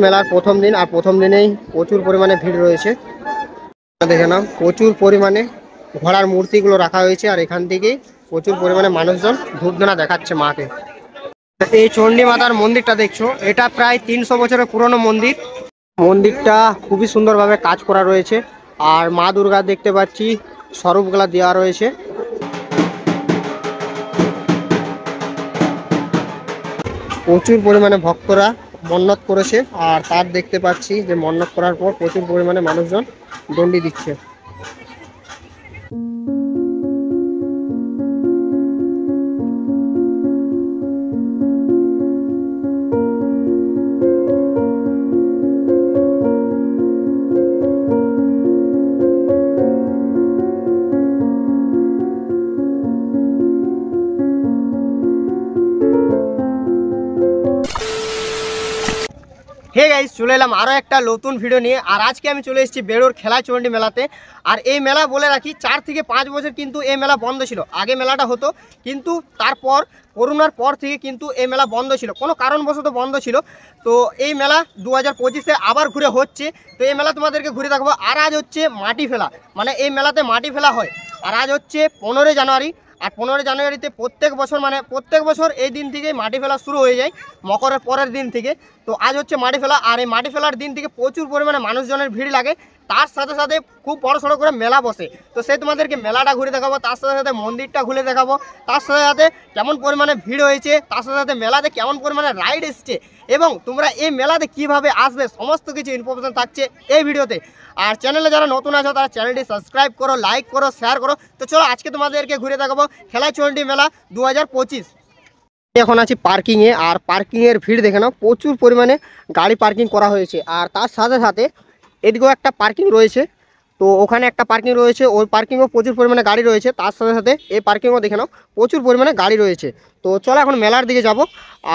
মেলার প্রথম দিন, আর প্রথম দিনেই প্রচুর পরিমাণে ভিড় রয়েছে। দেখে নাও প্রচুর পরিমাণে ঘোড়ার মূর্তিগুলো রাখা হয়েছে, আর এখান থেকেই প্রচুর পরিমাণে মানুষজন ধূপধুনা দেখাচ্ছে মাকে। এই চণ্ডী মাতার মন্দিরটা দেখছো, এটা প্রায় 300 বছরের পুরনো মন্দির। মন্দিরটা খুবই সুন্দরভাবে কাজ করা রয়েছে, আর মা দুর্গা দেখতে পাচ্ছি স্বরূপগুলা দেওয়া রয়েছে। প্রচুর পরিমাণে ভক্তরা মন্নত করেছে, আর তার দেখতে পাচ্ছি যে মন্নত করার পর প্রচুর পরিমাণে মানুষজন দণ্ডি দিচ্ছে। হে গাইস, চলে এলাম আরও একটা নতুন ভিডিও নিয়ে। আর আজকে আমি চলে এসেছি বেড়োর খেলাচণ্ডী মেলাতে। আর এই মেলা বলে রাখি 4 থেকে 5 বছর কিন্তু এই মেলা বন্ধ ছিল। আগে মেলাটা হতো, কিন্তু তারপর করোনার পর থেকে কিন্তু এই মেলা বন্ধ ছিল, কোনো কারণবশত বন্ধ ছিল। তো এই মেলা 2025-এ আবার ঘুরে হচ্ছে। তো এই মেলা তোমাদেরকে ঘুরে দেখাবো। আর আজ হচ্ছে মাটি ফেলা, মানে এই মেলাতে মাটি ফেলা হয়। আর আজ হচ্ছে 15 জানুয়ারি। আর 15 জানুয়ারিতে প্রত্যেক বছর এই দিন থেকেই মাটি ফেলা শুরু হয়ে যায়, মকরের পরের দিন থেকে। তো আজ হচ্ছে মাটি ফেলা, আর এই মাটি ফেলার দিন থেকে প্রচুর পরিমাণে মানুষজনের ভিড় লাগে। তার সাথে সাথে খুব বড়সড় করে মেলা বসে। তো সেই তোমাদেরকে মেলাটা ঘুরে দেখাবো, তার সাথে সাথে মন্দিরটা ঘুরে দেখাবো, তার সাথে সাথে কেমন পরিমাণে ভিড় হয়েছে, তার সাথে সাথে মেলাতে কেমন পরিমাণে রাইড এসছে, এবং তোমরা এই মেলাতে কিভাবে আসবে সমস্ত কিছু ইনফরমেশন থাকছে এই ভিডিওতে। আর চ্যানেলে যারা নতুন আছো তারা চ্যানেলটি সাবস্ক্রাইব করো, লাইক করো, শেয়ার করো। তো চলো আজকে তোমাদেরকে ঘুরে দেখাবো খেলাচণ্ডী মেলা 2025। এখন আছি পার্কিংয়ে, আর পার্কিংয়ের ভিড় দেখে নাও, প্রচুর পরিমাণে গাড়ি পার্কিং করা হয়েছে। আর তার সাথে সাথে এদিকেও একটা পার্কিং রয়েছে, তো ওখানে একটা পার্কিং রয়েছে, ওই পার্কিংও প্রচুর পরিমাণে গাড়ি রয়েছে। তার সাথে সাথে এই পার্কিংও দেখে নাও প্রচুর পরিমাণে গাড়ি রয়েছে। তো চলো এখন মেলার দিকে যাব,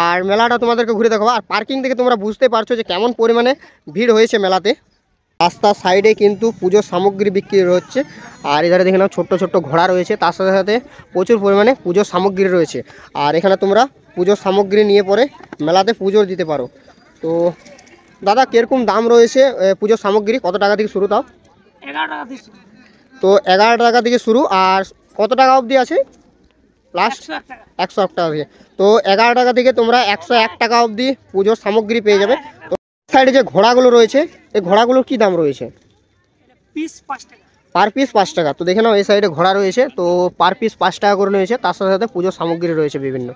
আর মেলাটা তোমাদেরকে ঘুরে দেখাবো। আর পার্কিং থেকে তোমরা বুঝতে পারছো যে কেমন পরিমাণে ভিড় হয়েছে মেলাতে। রাস্তার সাইডে কিন্তু পুজোর সামগ্রী বিক্রি হচ্ছে, আর এধারে দেখে নাও ছোট্ট ছোট্ট ঘোড়া রয়েছে, তার সাথে সাথে প্রচুর পরিমাণে পুজোর সামগ্রী রয়েছে। আর এখানে তোমরা পুজোর সামগ্রী নিয়ে পরে মেলাতে পুজো দিতে পারো। তো দাদা, কিরকম দাম রয়েছে পুজোর সামগ্রী, কত টাকা থেকে শুরু? তাও 11 টাকা থেকে। তো 11 টাকা থেকে শুরু, আর কত টাকা অবধি আছে লাস্ট? 101 টাকা থেকে। তো 11 টাকা থেকে তোমরা 101 টাকা অবধি পুজোর সামগ্রী পেয়ে যাবে। তো সাইডে যে ঘোড়াগুলো রয়েছে, এই ঘোড়াগুলোর কি দাম রয়েছে? পিস 5 টাকা, পার পিস 5 টাকা। তো দেখে নাও এই সাইডে ঘোড়া রয়েছে, তো পার পিস 5 টাকা করে রয়েছে। তার সাথে সাথে পুজোর সামগ্রী রয়েছে বিভিন্ন।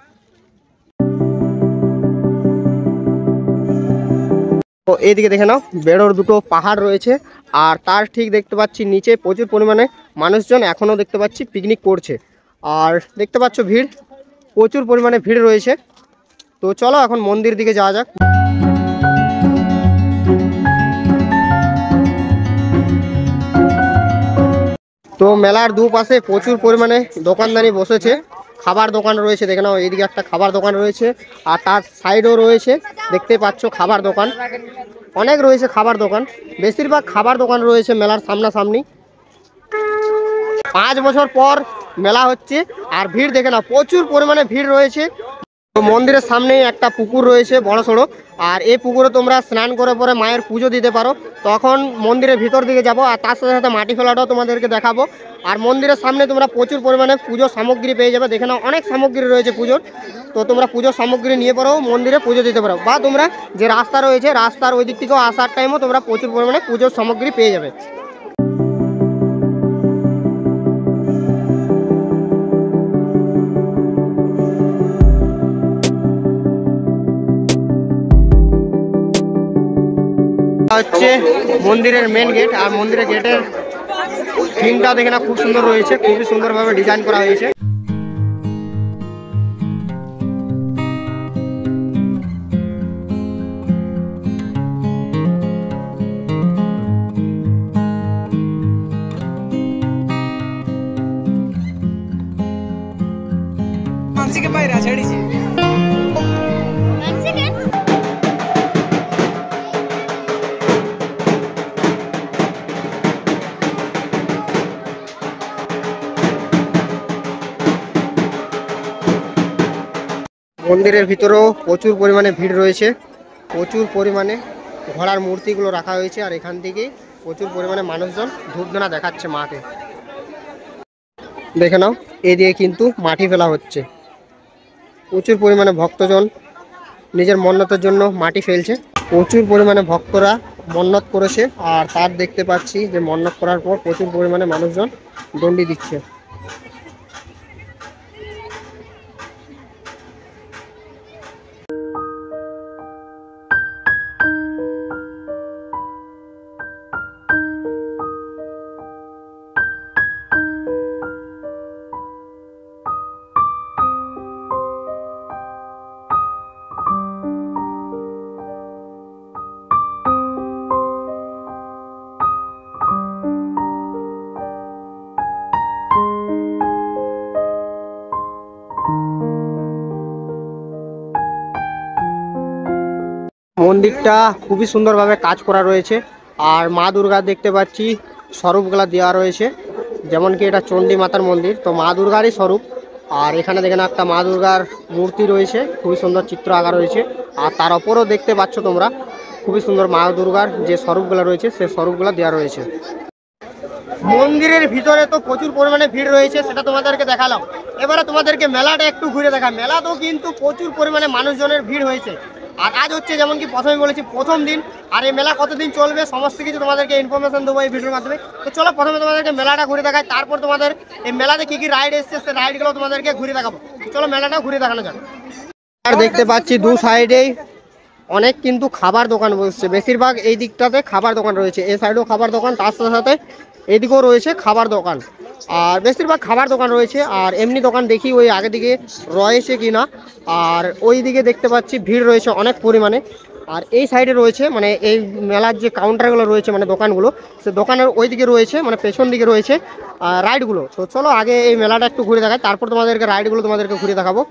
তো এইদিকে দেখে নাও বেড়োর দুটো পাহাড় রয়েছে, আর তার ঠিক দেখতে পাচ্ছি নিচে প্রচুর পরিমাণে মানুষজন এখনও দেখতে পাচ্ছি পিকনিক করছে। আর দেখতে পাচ্ছ ভিড়, প্রচুর পরিমাণে ভিড় রয়েছে। তো চলো এখন মন্দির দিকে যাওয়া যাক। তো মেলার দুপাশে প্রচুর পরিমাণে দোকানদানি বসেছে, খাবার দোকান রয়েছে। দেখে নাও এইদিকে একটা খাবার দোকান রয়েছে, আর তার সাইডও রয়েছে দেখতে পাচ্ছ খাবার দোকান, অনেক রয়েছে খাবার দোকান। বেশিরভাগ খাবার দোকান রয়েছে মেলার সামনাসামনি। 5 বছর পর মেলা হচ্ছে, আর ভিড় দেখে নাও প্রচুর পরিমাণে ভিড় রয়েছে। তো মন্দিরের সামনেই একটা পুকুর রয়েছে বড় সড়ো, আর এই পুকুরে তোমরা স্নান করে পরে মায়ের পুজো দিতে পারো। তখন মন্দিরের ভিতর দিকে যাব, আর তার সাথে সাথে মাটি ফেলাটাও তোমাদেরকে দেখাবো। আর মন্দিরের সামনে তোমরা প্রচুর পরিমাণে পুজোর সামগ্রী পেয়ে যাবে। দেখে নাও অনেক সামগ্রী রয়েছে পুজোর। তো তোমরা পুজোর সামগ্রী নিয়ে পরেও মন্দিরে পুজো দিতে পারো, বা তোমরা যে রাস্তা রয়েছে রাস্তার ওই দিক থেকেও আসার টাইমও তোমরা প্রচুর পরিমাণে পুজোর সামগ্রী পেয়ে যাবে। হচ্ছে মন্দিরের মেন গেট, আর মন্দিরের গেটের থিমটা দেখে না খুব সুন্দর রয়েছে, খুবই সুন্দরভাবে ডিজাইন করা হয়েছে। মানসিকে বাইরে ছাড়িছি। মন্দিরের ভিতরেও প্রচুর পরিমাণে ভিড় রয়েছে, প্রচুর পরিমাণে ঘোড়ার মূর্তিগুলো রাখা হয়েছে। আর এখান থেকেই প্রচুর পরিমাণে মানুষজন ধূপধুনা দেখাচ্ছে মাকে। দেখে নাও, এদিকে কিন্তু মাটি ফেলা হচ্ছে। প্রচুর পরিমাণে ভক্তজন নিজের মন্নতের জন্য মাটি ফেলছে। প্রচুর পরিমাণে ভক্তরা মন্নত করেছে, আর তার দেখতে পাচ্ছি যে মন্নত করার পর প্রচুর পরিমাণে মানুষজন দণ্ডি দিচ্ছে। মন্দিরটা খুবই সুন্দরভাবে কাজ করা রয়েছে। আর মা দুর্গা দেখতে পাচ্ছি স্বরূপগুলা দেওয়া রয়েছে, যেমন কি এটা চণ্ডী মাতার মন্দির, তো মা দুর্গারই স্বরূপ। আর এখানে দেখেন একটা মা দুর্গার মূর্তি রয়েছে, খুবই সুন্দর চিত্র আঁকা রয়েছে। আর তার ওপরও দেখতে পাচ্ছ তোমরা খুবই সুন্দর মা দুর্গার যে স্বরূপগুলো রয়েছে সেই স্বরূপগুলো দেওয়া রয়েছে। মন্দিরের ভিতরে তো প্রচুর পরিমাণে ভিড় রয়েছে, সেটা তোমাদেরকে দেখালাম। এবারে তোমাদেরকে মেলাটা একটু ঘুরে দেখা। মেলাতেও কিন্তু প্রচুর পরিমাণে মানুষজনের ভিড় হয়েছে। আর আজ হচ্ছে যেমন কি প্রথমে বলেছি প্রথম দিন, আর এই মেলা কতদিন চলবে সমস্ত কিছু তোমাদেরকে ইনফরমেশন দেবো এই ভিডিওর মাধ্যমে। তো চলো প্রথমে তোমাদেরকে মেলাটা ঘুরে দেখাই, তারপর তোমাদের এই মেলাতে কি কি রাইড এসছে সেই রাইডগুলো তোমাদেরকে ঘুরে দেখাবো। চলো মেলাটা ঘুরে দেখানো যাক। আর দেখতে পাচ্ছি দু সাইডেই অনেক কিন্তু খাবার দোকান বসছে। বেশিরভাগ এই দিকটাতে খাবার দোকান রয়েছে, এই সাইডেও খাবার দোকান, তার সাথে সাথে এদিকেও রয়েছে খাবার দোকান। আর বেশিরভাগ খাবার দোকান রয়েছে। আর এমনি দোকান দেখি ওই আগে দিকে রয়েছে কি না। আর ওই দিকে দেখতে পাচ্ছি ভিড় রয়েছে অনেক পরিমাণে। আর এই সাইডে রয়েছে মানে এই মেলার যে কাউন্টারগুলো রয়েছে মানে দোকানগুলো, সে দোকানের ওই দিকে রয়েছে মানে পেছন দিকে রয়েছে রাইডগুলো। তো চলো আগে এই মেলাটা একটু ঘুরে দেখাই, তারপর তোমাদেরকে রাইডগুলো তোমাদেরকে ঘুরে দেখাবো।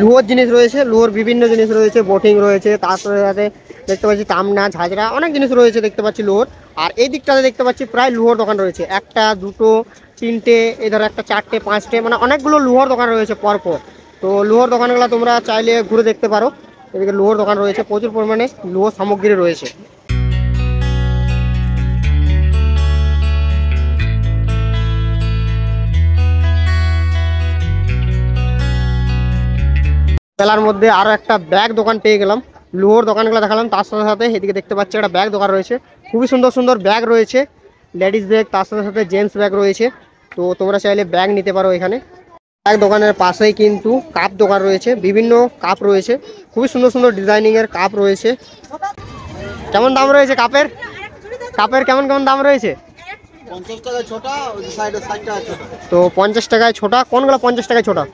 লুয়োর জিনিস রয়েছে, লুয়োর বিভিন্ন জিনিস রয়েছে, বোটিং রয়েছে, তার সাথে দেখতে পাচ্ছি তামনা ঝাঁঝরা অনেক জিনিস রয়েছে দেখতে পাচ্ছি লুয়োর। আর এই দিকটাতে দেখতে পাচ্ছি প্রায় লুয়োর দোকান রয়েছে, একটা দুটো তিনটে এই ধরো একটা চারটে পাঁচটে মানে অনেকগুলো লুয়োর দোকান রয়েছে পরপর। তো লুয়োর দোকানগুলো তোমরা চাইলে ঘুরে দেখতে পারো। এদিকে লুয়োর দোকান রয়েছে, প্রচুর পরিমাণে লুয়োর সামগ্রী রয়েছে। মেলার মধ্যে আরও একটা ব্যাগ দোকান পেয়ে গেলাম, লুয়োর দোকানগুলো দেখালাম, তার সাথে সাথে এদিকে দেখতে পাচ্ছি একটা ব্যাগ দোকান রয়েছে। খুবই সুন্দর সুন্দর ব্যাগ রয়েছে, লেডিস ব্যাগ, তার সাথে সাথে জেন্টস ব্যাগ রয়েছে। তো তোমরা চাইলে ব্যাগ নিতে পারো এখানে। ব্যাগ দোকানের পাশেই কিন্তু কাপ দোকান রয়েছে, বিভিন্ন কাপ রয়েছে, খুবই সুন্দর সুন্দর ডিজাইনিংয়ের কাপ রয়েছে। কেমন দাম রয়েছে কাপের? কাপের কেমন কেমন দাম রয়েছে? 50 টাকায় ছোটা, ওই সাইডে 60 টাকা ছোটা। তো 50 টাকায় ছোটা, কোনগুলো 50 টাকায় ছোটা?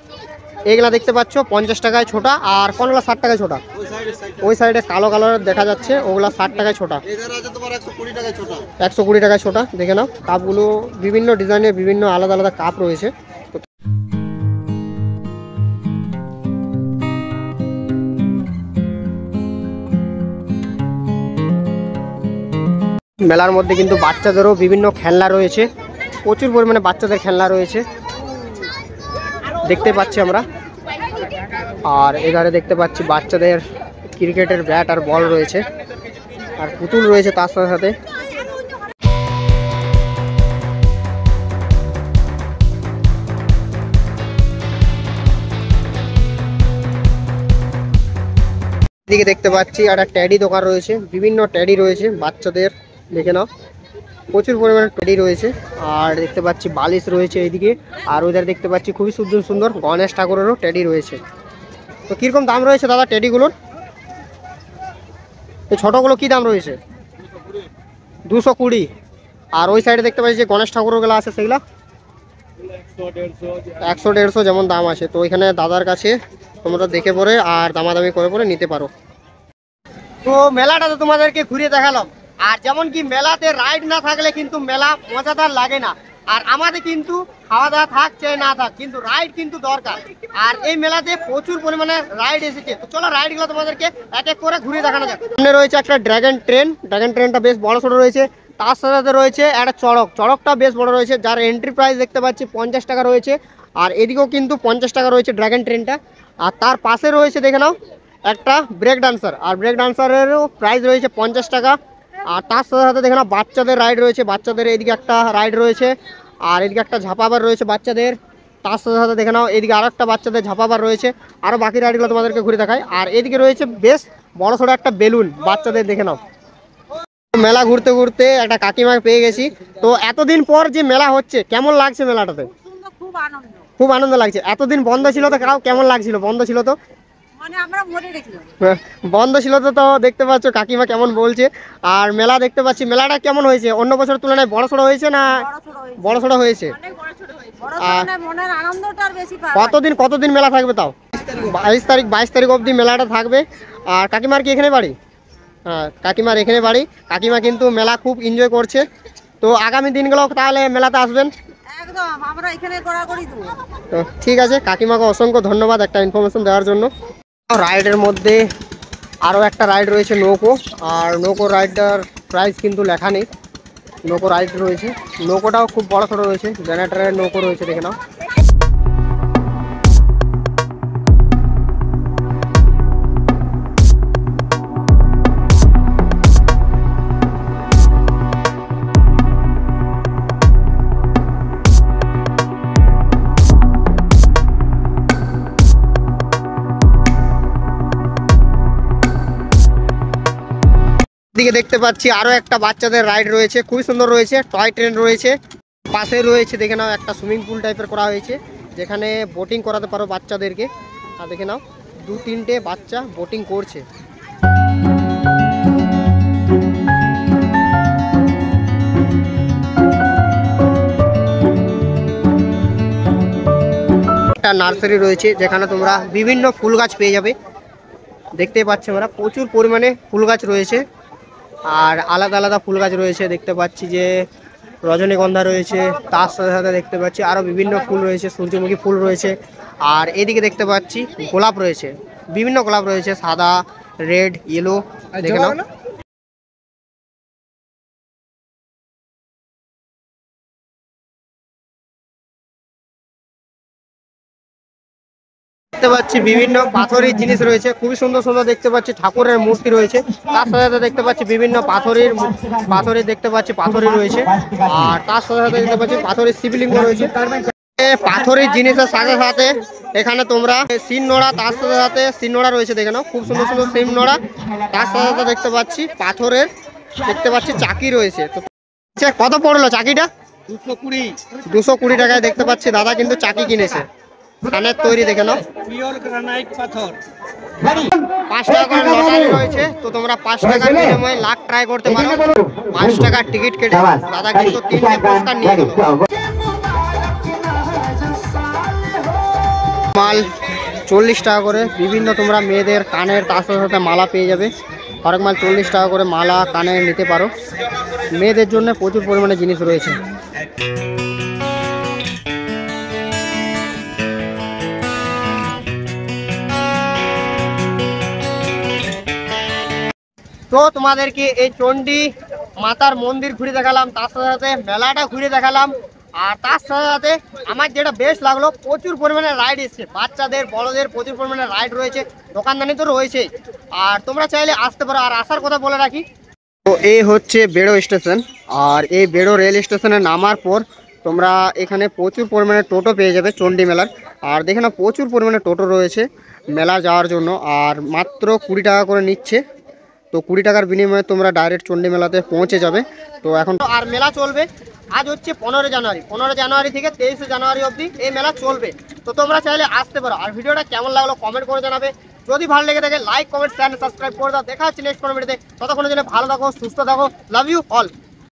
এইগুলা দেখতে পাচ্ছ 50 টাকায় ছোটা। আর কোনগুলো 60 টাকায় ছোটা? ওই সাইডে 60 টাকা। ওই সাইডে কালো কালার দেখা যাচ্ছে, ওগুলা 60 টাকায় ছোটা। এখানে আছে তোমার 120 টাকায় ছোটা। 120 টাকায় ছোটা। দেখে নাও কাপগুলো বিভিন্ন ডিজাইনের বিভিন্ন আলাদা আলাদা কাপ রয়েছে। মেলার মধ্যে কিন্তু বাচ্চাদেরও বিভিন্ন খেলনা রয়েছে, প্রচুর পরিমাণে বাচ্চাদের খেলনা রয়েছে দেখতে পাচ্ছি আমরা। আর এধারে দেখতে পাচ্ছি বাচ্চাদের ক্রিকেটের ব্যাট আর বল রয়েছে, আর পুতুল রয়েছে তার সাথে সাথে। এদিকে দেখতে পাচ্ছি একটা ট্যাডি দোকান রয়েছে, বিভিন্ন ট্যাডি রয়েছে বাচ্চাদের, দেখে নাও প্রচুর পরিমাণে ট্যাডি রয়েছে। আর দেখতে পাচ্ছি বালিশ রয়েছে এইদিকে। আর ওদের দেখতে পাচ্ছি খুবই সুন্দর সুন্দর গণেশ ঠাকুরেরও ট্যাডি রয়েছে। তো কীরকম দাম রয়েছে দাদা ট্যাডিগুলোর? এই ছোটোগুলো কী দাম রয়েছে? 220। আর ওই সাইডে দেখতে পাচ্ছি যে গণেশ ঠাকুরগুলো আছে সেগুলো 100-150 যেমন দাম আছে। তো এখানে দাদার কাছে তোমরা দেখে পরে আর দামাদামি করে পরে নিতে পারো। তো মেলাটা তো তোমাদেরকে ঘুরিয়ে দেখালাম। আর যেমন কি মেলাতে রাইড না থাকলে কিন্তু মেলা মজাদার লাগে না। আর আমাদের কিন্তু খাওয়া দাওয়া থাক চাই না থাক, কিন্তু রাইড কিন্তু দরকার। আর এই মেলাতে প্রচুর পরিমাণে রাইড এসেছে। তো চলো রাইডগুলো তোমাদেরকে এক এক করে ঘুরিয়ে দেখানো যাক। সামনে রয়েছে একটা ড্রাগন ট্রেন, ড্রাগন ট্রেনটা বেশ বড় সড়ো রয়েছে। তার সাথে সাথে রয়েছে একটা চড়ক, চড়কটা বেশ বড় রয়েছে, যার এন্ট্রি প্রাইস দেখতে পাচ্ছি 50 টাকা রয়েছে। আর এদিকেও কিন্তু 50 টাকা রয়েছে ড্রাগন ট্রেনটা। আর তার পাশে রয়েছে দেখে নাও একটা ব্রেক ডান্সার, আর ব্রেক ডান্সারেরও প্রাইস রয়েছে 50 টাকা। আর তার সাথে সাথে দেখে নাও বাচ্চাদের রাইড রয়েছে, বাচ্চাদের এইদিকে একটা রাইড রয়েছে, আর এদিকে একটা ঝাপাবার রয়েছে বাচ্চাদের। তার সাথে সাথে দেখে নাও এদিকে আর একটা বাচ্চাদের ঝাপাবার রয়েছে। আরও বাকি রাইডগুলো তোমাদেরকে ঘুরে দেখায়। আর এদিকে রয়েছে বেশ বড় সড়ো একটা বেলুন বাচ্চাদের, দেখে নাও। মেলা ঘুরতে ঘুরতে একটা কাকিমাকে পেয়ে গেছি। তো এতদিন পর যে মেলা হচ্ছে, কেমন লাগছে মেলাটাতে? খুব আনন্দ, খুব আনন্দ লাগছে। এতদিন বন্ধ ছিল তো, কেমন লাগছিল? বন্ধ ছিল তো, মানে আমরা মরে গেছিলাম। বন্ধ ছিল তো। তো দেখতে পাচ্ছ কাকিমা কেমন বলছে। আর মেলা দেখতে পাচ্ছি, মেলাটা কেমন হয়েছে? অন্য বছরের তুলনায় বড় সড়ো হয়েছে না? বড় সড়ো হয়েছে। মনের আনন্দটা আর বেশি পাওয়া কতদিন মেলা থাকবে তাও? 22 তারিখ অবধি মেলাটা থাকবে। আর কাকিমার কি এখানে বাড়ি? হ্যাঁ, কাকিমার এখানে বাড়ি। কাকিমা কিন্তু মেলা খুব এনজয় করছে। তো আগামী দিনগুলো তাহলে মেলাতে আসবেন। একদম আমরা এখানে গড়াগড়ি দেবো। তো ঠিক আছে, কাকিমাকে অসংখ্য ধন্যবাদ একটা ইনফরমেশন দেওয়ার জন্য। রাইডের মধ্যে আরও একটা রাইড রয়েছে নৌকো, আর নৌকো রাইডটার প্রাইস কিন্তু লেখা নেই। নৌকো রাইড রয়েছে, নৌকোটাও খুব বড় সড়ো রয়েছে, জেনারেটরের নৌকো রয়েছে, দেখে নাও। দিকে দেখতে পাচ্ছি আরো একটা বাচ্চাদের রাইড রয়েছে, খুবই সুন্দর রয়েছে। টয় ট্রেন রয়েছে, পাশে রয়েছে দেখে নাও একটা সুইমিং পুল টাইপের করা হয়েছে, যেখানে বোটিং করাতে পারো বাচ্চাদেরকে। আর দেখে নাও 2-3টে বাচ্চা বোটিং করছে। একটা নার্সারি রয়েছে, যেখানে তোমরা বিভিন্ন ফুল গাছ পেয়ে যাবে। দেখতেই পাচ্ছ আমরা প্রচুর পরিমাণে ফুল গাছ রয়েছে, আর আলাদা আলাদা ফুল গাছ রয়েছে। দেখতে পাচ্ছি যে রজনীগন্ধা রয়েছে, তার সাথে সাথে দেখতে পাচ্ছি আরও বিভিন্ন ফুল রয়েছে, সূর্যমুখী ফুল রয়েছে। আর এদিকে দেখতে পাচ্ছি গোলাপ রয়েছে, বিভিন্ন গোলাপ রয়েছে, সাদা, রেড, ইয়েলো, দেখে নাও। দেখতে পাচ্ছি বিভিন্ন পাথরের জিনিস রয়েছে, খুবই সুন্দর সুন্দর দেখতে পাচ্ছি। ঠাকুরের মূর্তি রয়েছে, তার সাথে সাথে দেখতে পাচ্ছি বিভিন্ন পাথরের দেখতে পাচ্ছি পাথরই রয়েছে। আর তার সাথে সাথে দেখতে পাচ্ছি পাথরের শিবলিঙ্গ রয়েছে। পাথরের জিনিসের সাথে সাথে এখানে তোমরা শিল নোড়া, তার সাথে সাথে শিল নোড়া রয়েছে, দেখে নাও। খুব সুন্দর সুন্দর শিল নোড়া, তার সাথে সাথে দেখতে পাচ্ছি পাথরের দেখতে পাচ্ছি চাকি রয়েছে। তো কত পড়লো চাকিটা? 220 টাকায় দেখতে পাচ্ছি দাদা কিন্তু চাকি কিনেছে, কানের তৈরি, দেখে নাও। পিওর গ্রানাইট পাথর। 5 টাকা করে লটারি রয়েছে, তো তোমরা 5 টাকার বিনিময়ে লাখ ট্রাই করতে পারো। 5 টাকার টিকিট কেটে দাদা কিন্তু 3টে পুরস্কার নিয়ে গেল। মাল 40 টাকা করে, বিভিন্ন তোমরা মেয়েদের কানের তার সাথে সাথে মালা পেয়ে যাবে। হরেক মাল 40 টাকা করে মালা কানে নিতে পারো। মেয়েদের জন্য প্রচুর পরিমাণে জিনিস রয়েছে। তো তোমাদেরকে এই চণ্ডী মাতার মন্দির ঘুরে দেখালাম, তার সাথে সাথে মেলাটা ঘুরে দেখালাম। আর তার সাথে সাথে আমার যেটা বেশ লাগলো, প্রচুর পরিমাণে রাইড এসছে, বাচ্চাদের বড়দের প্রচুর পরিমাণে রাইড রয়েছে, দোকানদানি তো রয়েছেই। আর তোমরা চাইলে আসতে পারো। আর আসার কথা বলে রাখি, তো এই হচ্ছে বেড়ো স্টেশন। আর এই বেড়ো রেল স্টেশনে নামার পর তোমরা এখানে প্রচুর পরিমাণে টোটো পেয়ে যাবে চণ্ডী মেলার। আর দেখে না প্রচুর পরিমাণে টোটো রয়েছে মেলা যাওয়ার জন্য, আর মাত্র 20 টাকা করে নিচ্ছে। তো 20 টাকার বিনিময়ে তোমরা ডাইরেক্ট চণ্ডী মেলাতে পৌঁছে যাবে। তো এখন আর মেলা চলবে, আজ হচ্ছে 15 জানুয়ারি থেকে 23 জানুয়ারি অবধি এই মেলা চলবে। তো তোমরা চাইলে আসতে পারো। আর ভিডিওটা কেমন লাগলো কমেন্ট করে জানাবে। যদি ভালো লেগে থাকে লাইক, কমেন্ট, শেয়ার, সাবস্ক্রাইব করে দাও। দেখা হচ্ছে নেক্সট কোনো ভিডিওতে। ততক্ষণের জন্য ভালো থাকো, সুস্থ থাকো। Love you all.